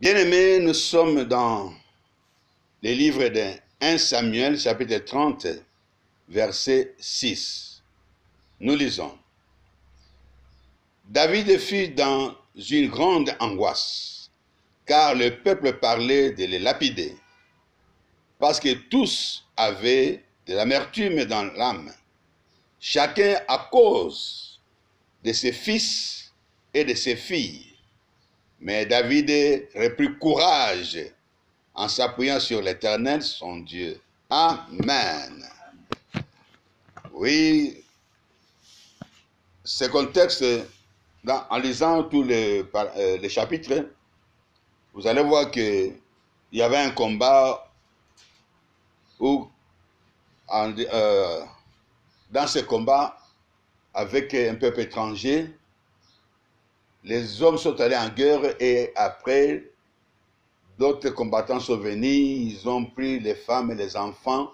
Bien-aimés, nous sommes dans les livres de 1 Samuel, chapitre 30, verset 6. Nous lisons. David fut dans une grande angoisse, car le peuple parlait de les lapider, parce que tous avaient de l'amertume dans l'âme, chacun à cause de ses fils et de ses filles. Mais David reprit courage en s'appuyant sur l'Éternel, son Dieu. Amen. Oui, ce contexte, en lisant tous les chapitres, vous allez voir qu'il y avait un combat où, dans ce combat, avec un peuple étranger, les hommes sont allés en guerre et après, d'autres combattants sont venus, ils ont pris les femmes et les enfants,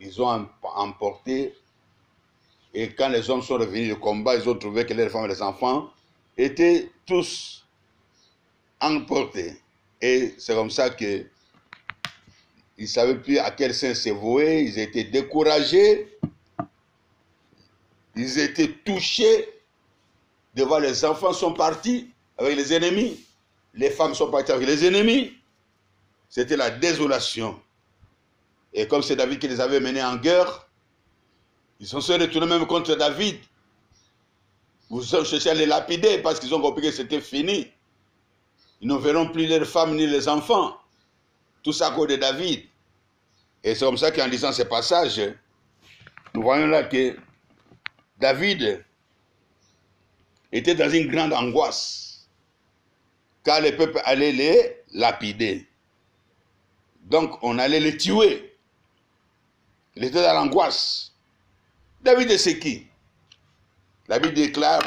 ils ont emporté. Et quand les hommes sont revenus du combat, ils ont trouvé que les femmes et les enfants étaient tous emportés. Et c'est comme ça qu'ils ne savaient plus à quel sens se vouer, ils étaient découragés, ils étaient touchés de voir les enfants sont partis avec les ennemis, les femmes sont parties avec les ennemis. C'était la désolation. Et comme c'est David qui les avait menés en guerre, ils sont se retournés même contre David. Ils ont cherché à les lapider parce qu'ils ont compris que c'était fini. Ils ne verront plus leurs femmes ni les enfants. Tout ça à cause de David. Et c'est comme ça qu'en lisant ces passages, nous voyons là que David était dans une grande angoisse, car le peuple allait les lapider. Donc on allait les tuer. Il était dans l'angoisse. David c'est qui? La Bible déclare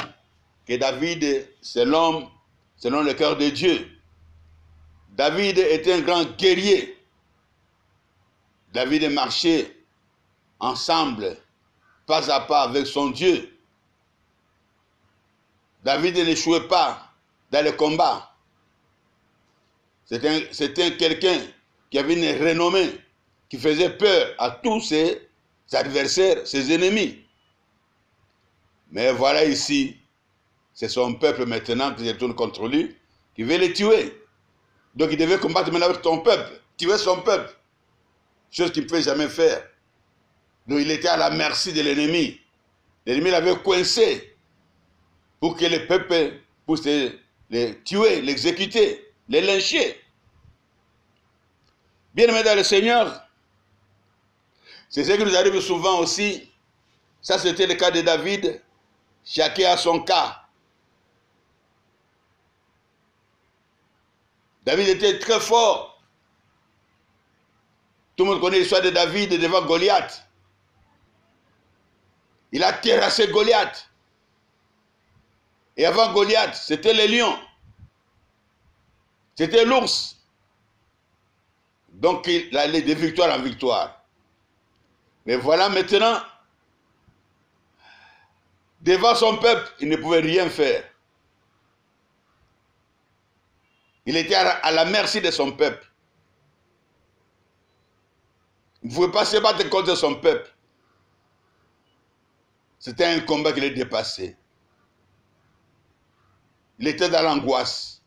que David, c'est l'homme selon le cœur de Dieu. David était un grand guerrier. David marchait ensemble, pas à pas avec son Dieu. David n'échouait pas dans le combat. C'était quelqu'un qui avait une renommée, qui faisait peur à tous ses adversaires, ses ennemis. Mais voilà ici, c'est son peuple maintenant qui se tourne contre lui, qui veut les tuer. Donc il devait combattre maintenant avec ton peuple, tuer son peuple. Chose qu'il ne pouvait jamais faire. Donc il était à la merci de l'ennemi. L'ennemi l'avait coincé pour que le peuple puisse les tuer, l'exécuter, les lyncher. Bien-aimés dans le Seigneur, c'est ce qui nous arrive souvent aussi. Ça, c'était le cas de David. Chacun a son cas. David était très fort. Tout le monde connaît l'histoire de David devant Goliath. Il a terrassé Goliath. Et avant Goliath, c'était le lion. C'était l'ours. Donc il allait de victoire en victoire. Mais voilà maintenant, devant son peuple, il ne pouvait rien faire. Il était à la merci de son peuple. Il ne pouvait pas se battre contre son peuple. C'était un combat qui l'ait dépassé. Il était dans l'angoisse,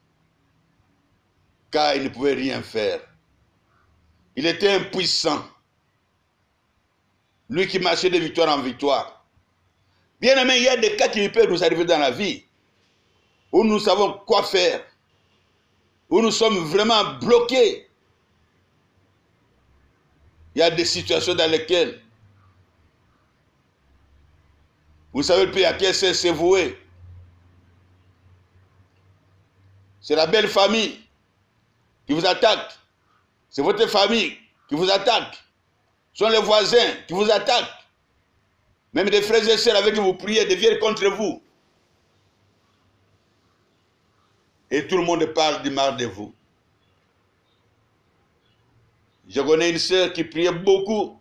car il ne pouvait rien faire. Il était impuissant. Lui qui marchait de victoire en victoire. Bien aimé, il y a des cas qui peuvent nous arriver dans la vie, où nous savons quoi faire, où nous sommes vraiment bloqués. Il y a des situations dans lesquelles vous ne savez plus à quel sens se vouer. C'est la belle famille qui vous attaque. C'est votre famille qui vous attaque. Ce sont les voisins qui vous attaquent. Même des frères et sœurs avec qui vous priez deviennent contre vous. Et tout le monde parle du mal de vous. Je connais une sœur qui priait beaucoup.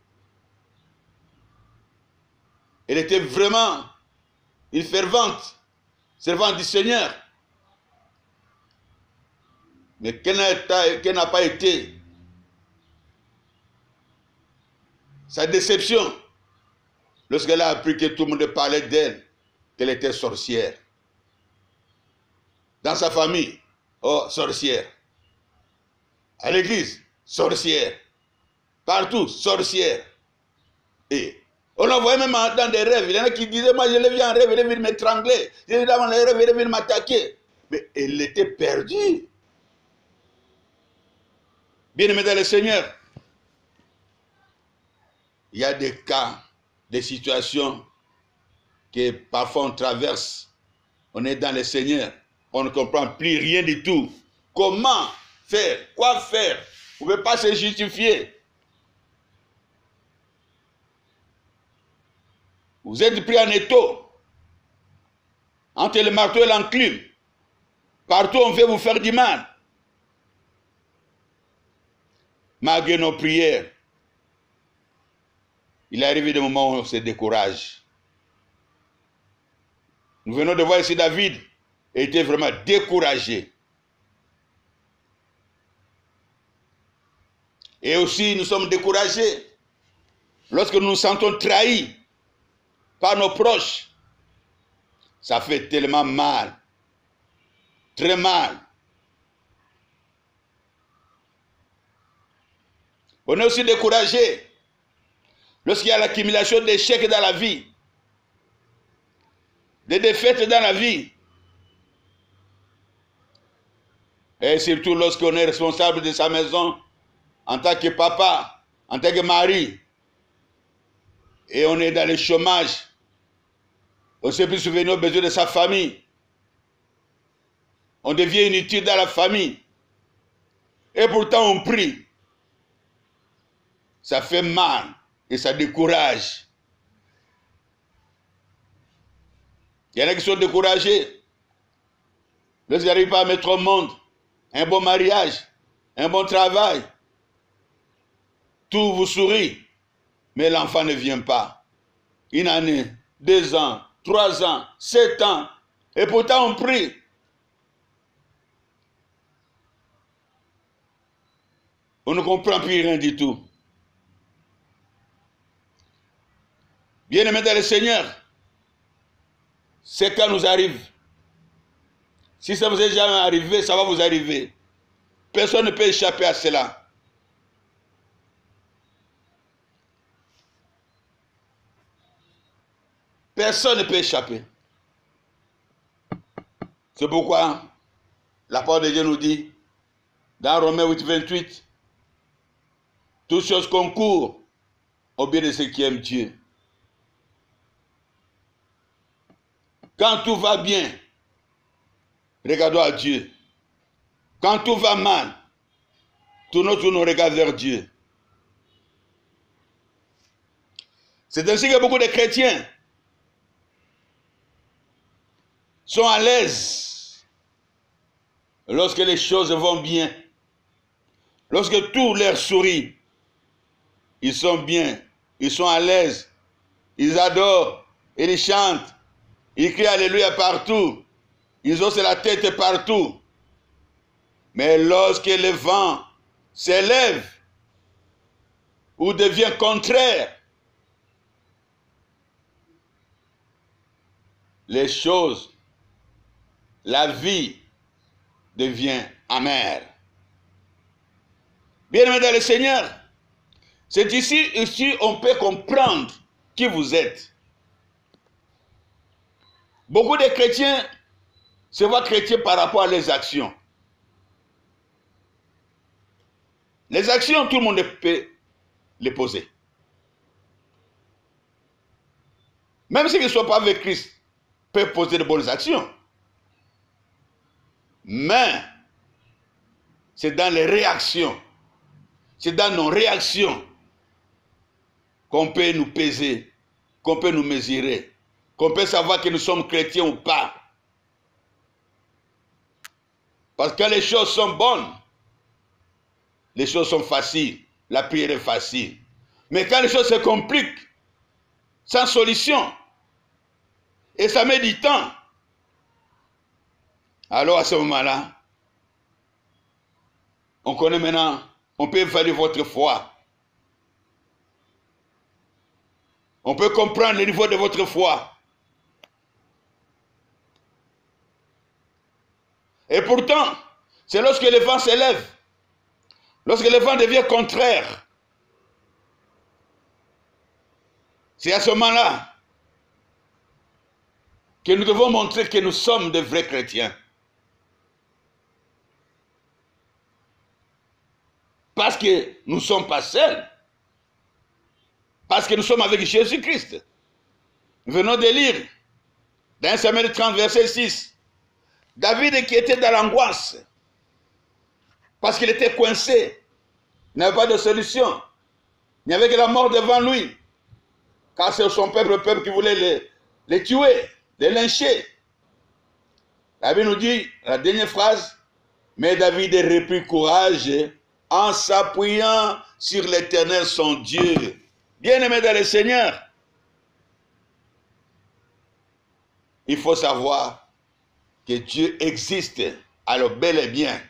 Elle était vraiment une servante du Seigneur. Mais quelle n'a pas été sa déception lorsqu'elle a appris que tout le monde parlait d'elle, qu'elle était sorcière. Dans sa famille, oh, sorcière. À l'église, sorcière. Partout, sorcière. Et on la voyait même dans des rêves. Il y en a qui disaient, moi je l'ai vu en rêve, il est venu m'étrangler. Je l'ai vu dans les rêves, il est venu m'attaquer. Mais elle était perdue. Bien-aimés dans le Seigneur, il y a des cas, des situations que parfois on traverse. On est dans le Seigneur, on ne comprend plus rien du tout. Comment faire? Quoi faire? Vous ne pouvez pas se justifier. Vous êtes pris en étau, entre le marteau et l'enclume. Partout on veut vous faire du mal. Malgré nos prières, il est arrivé des moments où on se décourage. Nous venons de voir ici David était vraiment découragé. Et aussi nous sommes découragés lorsque nous nous sentons trahis par nos proches. Ça fait tellement mal, très mal. On est aussi découragé lorsqu'il y a l'accumulation d'échecs dans la vie, des défaites dans la vie. Et surtout lorsqu'on est responsable de sa maison, en tant que papa, en tant que mari, et on est dans le chômage, on ne sait plus souvenir aux besoins de sa famille. On devient inutile dans la famille. Et pourtant on prie. Ça fait mal et ça décourage. Il y en a qui sont découragés. Lorsqu'ils n'arrivent pas à mettre au monde un bon mariage, un bon travail, tout vous sourit, mais l'enfant ne vient pas. Une année, 2 ans, 3 ans, 7 ans, et pourtant on prie. On ne comprend plus rien du tout. Bien-aimés dans le Seigneur, ces cas nous arrivent. Si ça vous est jamais arrivé, ça va vous arriver. Personne ne peut échapper à cela. Personne ne peut échapper. C'est pourquoi la parole de Dieu nous dit, dans Romains 8, 28, toutes choses concourent au bien de ceux qui aiment Dieu. Quand tout va bien, regardons à Dieu. Quand tout va mal, tournons tous nos regards vers Dieu. C'est ainsi que beaucoup de chrétiens sont à l'aise lorsque les choses vont bien. Lorsque tout leur sourit, ils sont bien, ils sont à l'aise, ils adorent, ils chantent, ils crient Alléluia partout, ils osent la tête partout. Mais lorsque le vent s'élève ou devient contraire, les choses, la vie devient amère. Bien-aimés dans le Seigneur, c'est ici on peut comprendre qui vous êtes. Beaucoup de chrétiens se voient chrétiens par rapport à leurs actions. Les actions, tout le monde peut les poser. Même ceux qui ne sont pas avec Christ peuvent poser de bonnes actions. Mais c'est dans les réactions, c'est dans nos réactions qu'on peut nous peser, qu'on peut nous mesurer, qu'on peut savoir que nous sommes chrétiens ou pas. Parce que les choses sont bonnes, les choses sont faciles, la prière est facile. Mais quand les choses se compliquent, sans solution, et ça met du temps, alors à ce moment-là, On connaît maintenant, on peut évaluer votre foi. On peut comprendre le niveau de votre foi. Et pourtant, c'est lorsque le vent s'élève, lorsque le vent devient contraire, c'est à ce moment-là que nous devons montrer que nous sommes de vrais chrétiens. Parce que nous ne sommes pas seuls. Parce que nous sommes avec Jésus-Christ. Nous venons de lire dans 1 Samuel 30, verset 6. David qui était dans l'angoisse. Parce qu'il était coincé. Il n'avait pas de solution. Il n'y avait que la mort devant lui. Car c'est son peuple, le peuple qui voulait les tuer, les lyncher. La Bible nous dit, la dernière phrase, mais David reprit courage en s'appuyant sur l'Éternel son Dieu. Bien-aimé dans le Seigneur, il faut savoir que Dieu existe, alors bel et bien.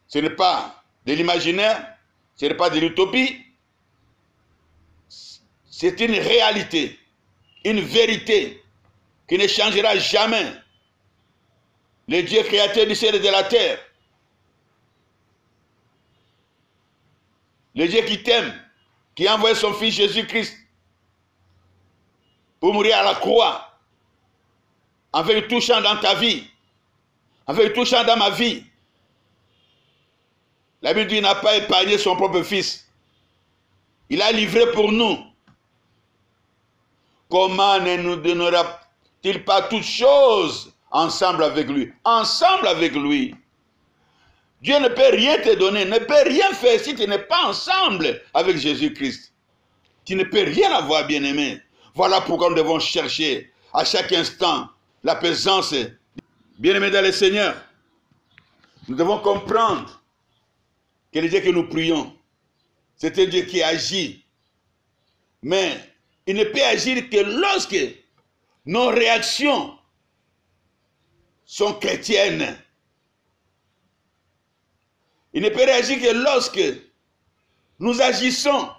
Ce n'est pas de l'imaginaire, ce n'est pas de l'utopie, c'est une réalité, une vérité qui ne changera jamais. Le Dieu créateur du ciel et de la terre, le Dieu qui t'aime, qui a envoyé son fils Jésus-Christ pour mourir à la croix, en fait touchant dans ta vie, en fait touchant dans ma vie. La Bible dit qu'il n'a pas épargné son propre fils. Il a livré pour nous. Comment ne nous donnera-t-il pas toutes choses ensemble avec lui? Ensemble avec lui. Dieu ne peut rien te donner, ne peut rien faire si tu n'es pas ensemble avec Jésus-Christ. Tu ne peux rien avoir, bien-aimé. Voilà pourquoi nous devons chercher à chaque instant la présence. Bien-aimé dans le Seigneur, nous devons comprendre que le Dieu que nous prions, c'est un Dieu qui agit. Mais il ne peut agir que lorsque nos réactions sont chrétiennes. Il ne peut réagir que lorsque nous agissons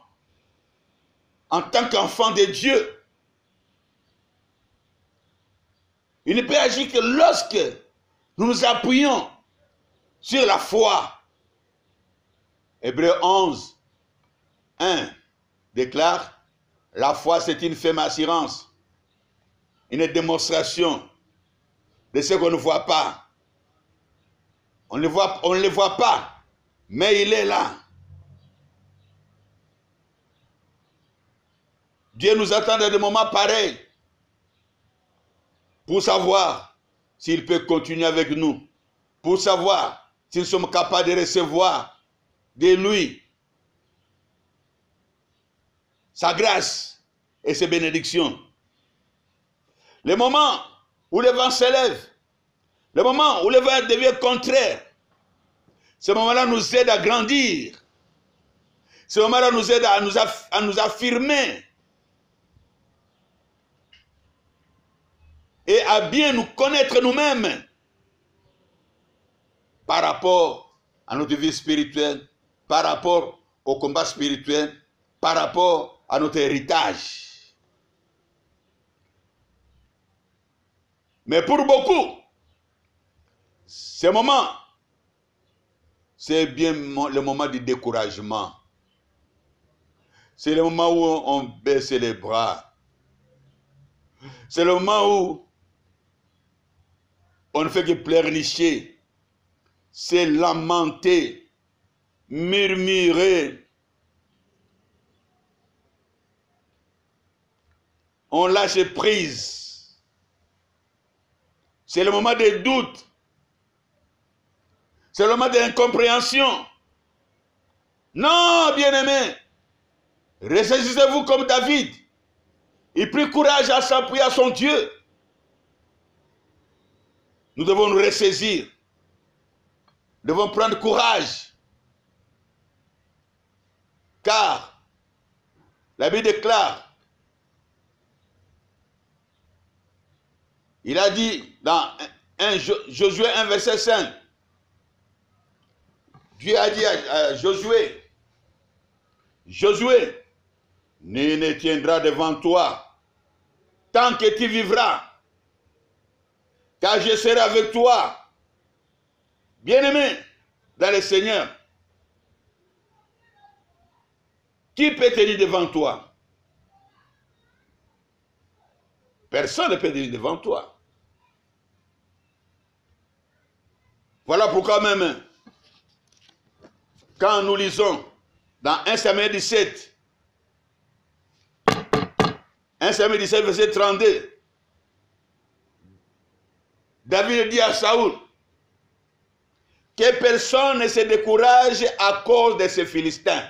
en tant qu'enfants de Dieu. Il ne peut agir que lorsque nous nous appuyons sur la foi. Hébreux 11, 1 déclare, la foi c'est une ferme assurance, une démonstration de ce qu'on ne voit pas. On ne le voit pas, mais il est là. Dieu nous attend dans des moments pareils pour savoir s'il peut continuer avec nous, pour savoir si nous sommes capables de recevoir de lui sa grâce et ses bénédictions. Le moment où le vent s'élève, le moment où le vent devient contraire, ce moment-là nous aide à grandir. Ce moment-là nous aide à nous affirmer et à bien nous connaître nous-mêmes par rapport à notre vie spirituelle, par rapport au combat spirituel, par rapport à notre héritage. Mais pour beaucoup, ce moment, c'est bien le moment du découragement. C'est le moment où on baisse les bras. C'est le moment où on ne fait que pleurnicher, se lamenter, murmurer. On lâche prise. C'est le moment des doutes. C'est le moment de l'incompréhension. Non, bien-aimés, ressaisissez-vous comme David. Il prit courage à s'appuyer à son Dieu. Nous devons nous ressaisir. Nous devons prendre courage. Car la Bible déclare, il a dit dans Josué 1, verset 5, Dieu a dit à Josué, Josué, nul ne tiendra devant toi tant que tu vivras, car je serai avec toi. Bien-aimé dans le Seigneur, qui peut tenir devant toi? Personne ne peut tenir devant toi. Voilà pourquoi même, quand nous lisons dans 1 Samuel 17, 1 Samuel 17, verset 32, David dit à Saoul que personne ne se décourage à cause de ces Philistins.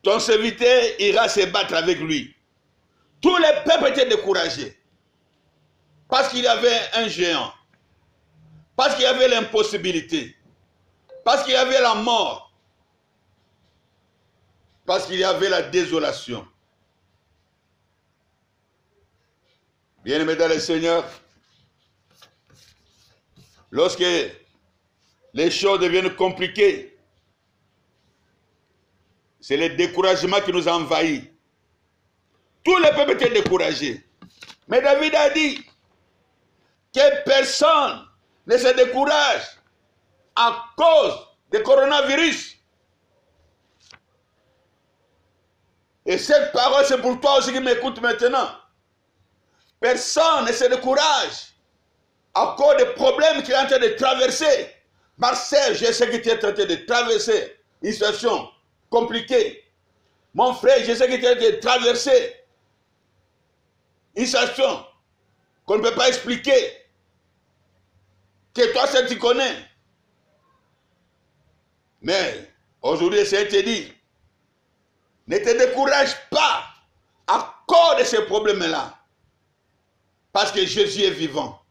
Ton serviteur ira se battre avec lui. Tous les peuples étaient découragés parce qu'il y avait un géant, parce qu'il y avait l'impossibilité, parce qu'il y avait la mort, parce qu'il y avait la désolation. Bien-aimés dans le Seigneur, lorsque les choses deviennent compliquées, c'est le découragement qui nous envahit. Tous les peuples étaient découragés. Mais David a dit que personne ne se décourage à cause du coronavirus. Et cette parole, c'est pour toi aussi qui m'écoutes maintenant. Personne ne se décourage à cause des problèmes qu'il est en train de traverser. Marcel, je sais que tu es en train de traverser une situation compliquée. Mon frère, je sais que tu es en train de traverser une situation qu'on ne peut pas expliquer. Que toi, ça tu connais. Mais aujourd'hui, le Seigneur te dit, ne te décourage pas à cause de ces problèmes-là. Parce que Jésus est vivant.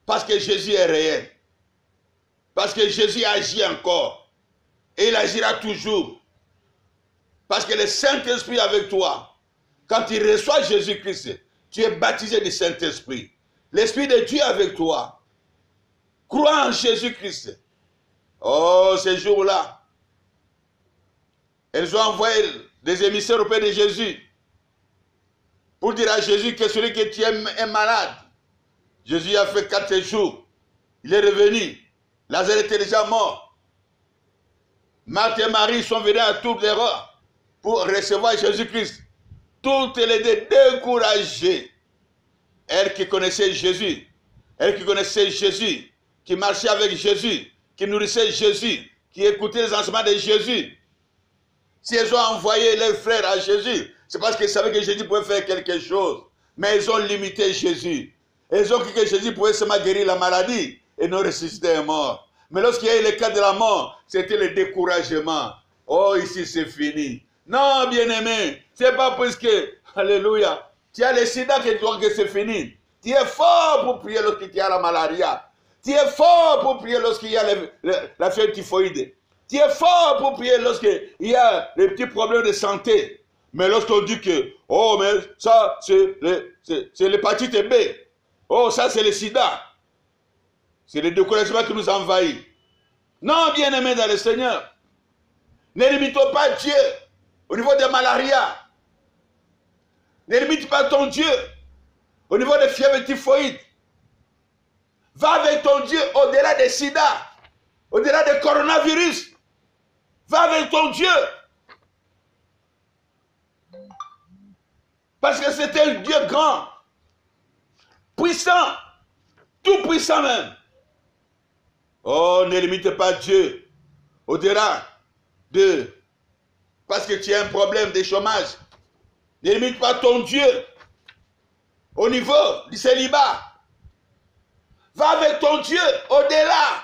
Parce que Jésus est réel. Parce que Jésus agit encore. Et il agira toujours. Parce que le Saint-Esprit est avec toi. Quand tu reçois Jésus-Christ, tu es baptisé du Saint-Esprit. L'Esprit de Dieu est avec toi. Crois en Jésus-Christ. Oh, ces jours-là, elles ont envoyé des émissaires auprès de Jésus pour dire à Jésus que celui que tu aimes est malade. Jésus a fait 4 jours. Il est revenu. Lazare était déjà mort. Marthe et Marie sont venus à toute l'erreur pour recevoir Jésus-Christ. Toutes les deux découragées. Elle qui connaissait Jésus, elle qui connaissait Jésus, qui marchait avec Jésus, qui nourrissait Jésus, qui écoutait les enseignements de Jésus. Si elles ont envoyé leurs frères à Jésus, c'est parce qu'ils savaient que Jésus pouvait faire quelque chose. Mais ils ont limité Jésus. Ils ont cru que Jésus pouvait seulement guérir la maladie et non ressusciter un mort. Mais lorsqu'il y a eu le cas de la mort, c'était le découragement. Oh, ici c'est fini. Non, bien-aimé, c'est pas parce que, alléluia, tu as le sida que tu vois que c'est fini. Tu es fort pour prier lorsqu'il y a la malaria. Tu es fort pour prier lorsqu'il y a la fièvre typhoïde. Tu es fort pour prier lorsqu'il y a les petits problèmes de santé. Mais lorsqu'on dit que, oh, mais ça, c'est l'hépatite B. Oh, ça, c'est le sida. C'est le découragement qui nous envahit. Non, bien-aimés dans le Seigneur, ne limitons pas Dieu au niveau de malaria. Ne limite pas ton Dieu au niveau de fièvre typhoïde. Va avec ton Dieu au-delà des sida, au-delà des coronavirus. Va avec ton Dieu. Parce que c'est un Dieu grand, puissant, tout puissant même. Oh, ne limite pas Dieu au-delà de... Parce que tu as un problème de chômage. Ne limite pas ton Dieu au niveau du célibat. Va avec ton Dieu au-delà.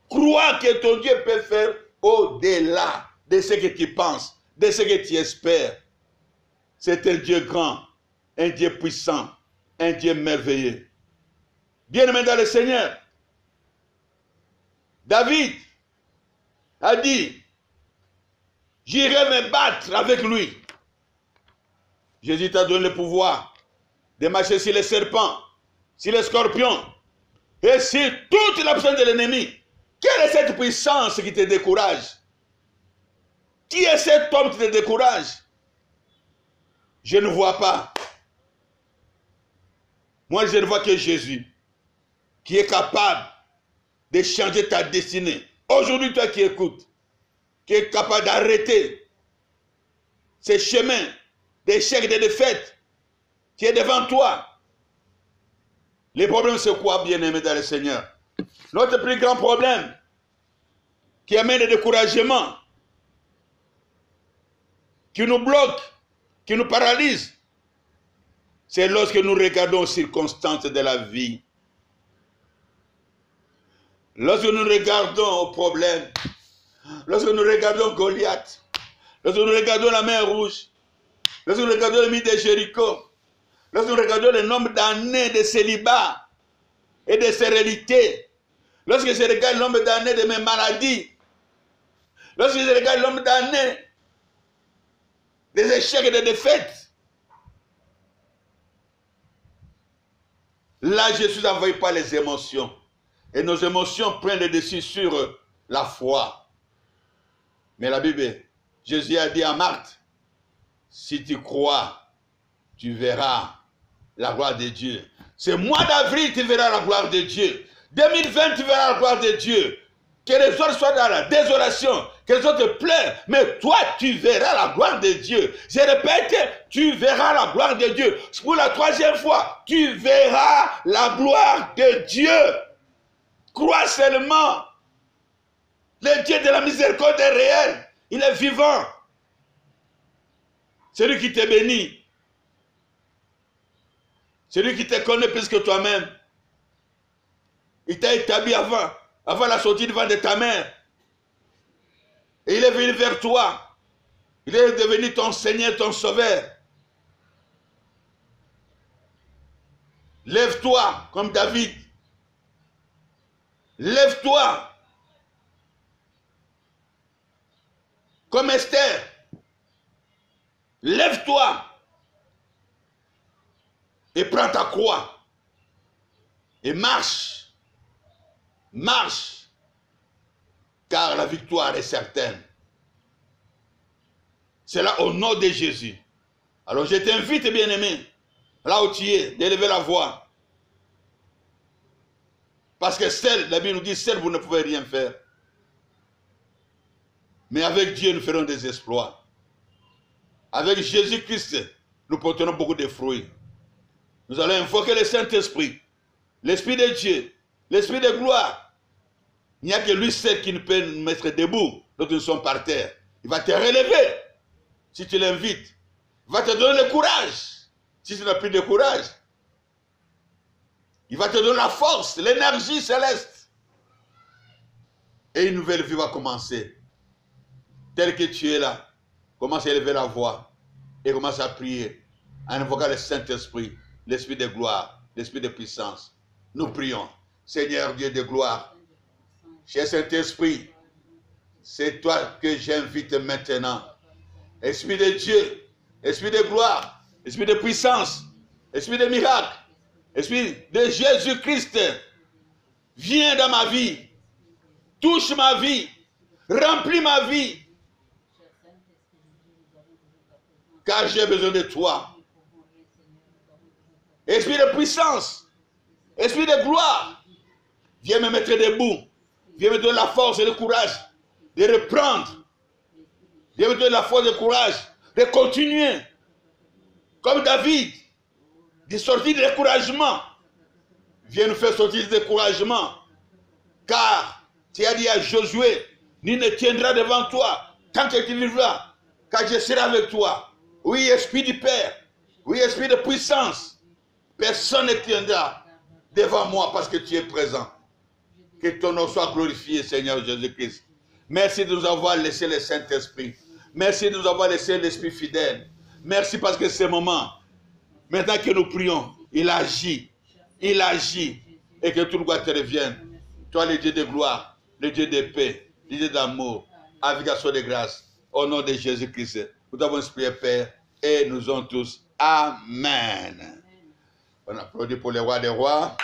Crois que ton Dieu peut faire au-delà de ce que tu penses, de ce que tu espères. C'est un Dieu grand, un Dieu puissant, un Dieu merveilleux. Bien-aimé dans le Seigneur, David a dit, j'irai me battre avec lui. Jésus t'a donné le pouvoir de marcher sur les serpents, sur les scorpions, et sur toute la puissance de l'ennemi, Quelle est cette puissance qui te décourage? Qui est cet homme qui te décourage? Je ne vois pas. Moi, je ne vois que Jésus, qui est capable de changer ta destinée. Aujourd'hui, toi qui écoutes, qui est capable d'arrêter ces chemins d'échecs et de défaites qui est devant toi. Les problèmes, c'est quoi, bien-aimés dans le Seigneur? Notre plus grand problème qui amène le découragement, qui nous bloque, qui nous paralyse, c'est lorsque nous regardons aux circonstances de la vie. Lorsque nous regardons aux problèmes, lorsque nous regardons Goliath, lorsque nous regardons la mer rouge, lorsque nous regardons le mythe de Jéricho, lorsque nous regardons le nombre d'années de célibat et de stérilité, lorsque je regarde le nombre d'années de mes maladies, lorsque je regarde le nombre d'années des échecs et des défaites, là je suis envahi par les émotions. Et nos émotions prennent le dessus sur la foi. Mais la Bible, Jésus a dit à Marthe, si tu crois, tu verras la gloire de Dieu. Ce mois d'avril, tu verras la gloire de Dieu. 2020, tu verras la gloire de Dieu. Que les autres soient dans la désolation, que les autres pleurent, mais toi, tu verras la gloire de Dieu. Je répète, tu verras la gloire de Dieu. Pour la troisième fois, tu verras la gloire de Dieu. Crois seulement. Le Dieu de la miséricorde est réel. Il est vivant. Celui qui te bénit. Celui qui te connaît plus que toi-même. Il t'a établi avant la sortie du ventre de ta mère. Et il est venu vers toi. Il est devenu ton Seigneur, ton Sauveur. Lève-toi comme David. Lève-toi comme Esther. Lève-toi et prends ta croix et marche. Marche, car la victoire est certaine. C'est là au nom de Jésus. Alors je t'invite, bien-aimé, là où tu es, d'élever la voix. Parce que seul, la Bible nous dit, seul vous ne pouvez rien faire. Mais avec Dieu, nous ferons des exploits. Avec Jésus-Christ, nous porterons beaucoup de fruits. Nous allons invoquer le Saint-Esprit, l'Esprit de Dieu, l'Esprit de gloire. Il n'y a que lui seul qui nous peut nous mettre debout, donc nous sommes par terre. Il va te relever, si tu l'invites. Il va te donner le courage, si tu n'as plus de courage. Il va te donner la force, l'énergie céleste. Et une nouvelle vie va commencer. Tel que tu es là, commence à élever la voix et commence à prier en invoquant le Saint-Esprit, l'Esprit de gloire, l'Esprit de puissance. Nous prions. Seigneur Dieu de gloire, cher Saint-Esprit, c'est toi que j'invite maintenant. Esprit de Dieu, Esprit de gloire, Esprit de puissance, Esprit de miracle, Esprit de Jésus-Christ, viens dans ma vie, touche ma vie, remplis ma vie, car j'ai besoin de toi. Esprit de puissance, Esprit de gloire, viens me mettre debout, viens me donner la force et le courage de reprendre, viens me donner la force et le courage de continuer, comme David, de sortir du découragement. Viens nous faire sortir du découragement, car tu as dit à Josué, nul ne tiendra devant toi tant que tu vivras, car je serai avec toi. Oui, Esprit du Père, oui, Esprit de puissance, personne ne tiendra devant moi parce que tu es présent. Que ton nom soit glorifié, Seigneur Jésus-Christ. Merci de nous avoir laissé le Saint-Esprit. Merci de nous avoir laissé l'Esprit fidèle. Merci parce que ce moment, maintenant que nous prions, il agit, et que tout le gloire te revienne. Toi, le Dieu de gloire, le Dieu de paix, le Dieu d'amour, avec action de grâce, au nom de Jésus-Christ. Nous avons prié, Père, et nous en tous. Amen. On applaudit pour le roi des rois.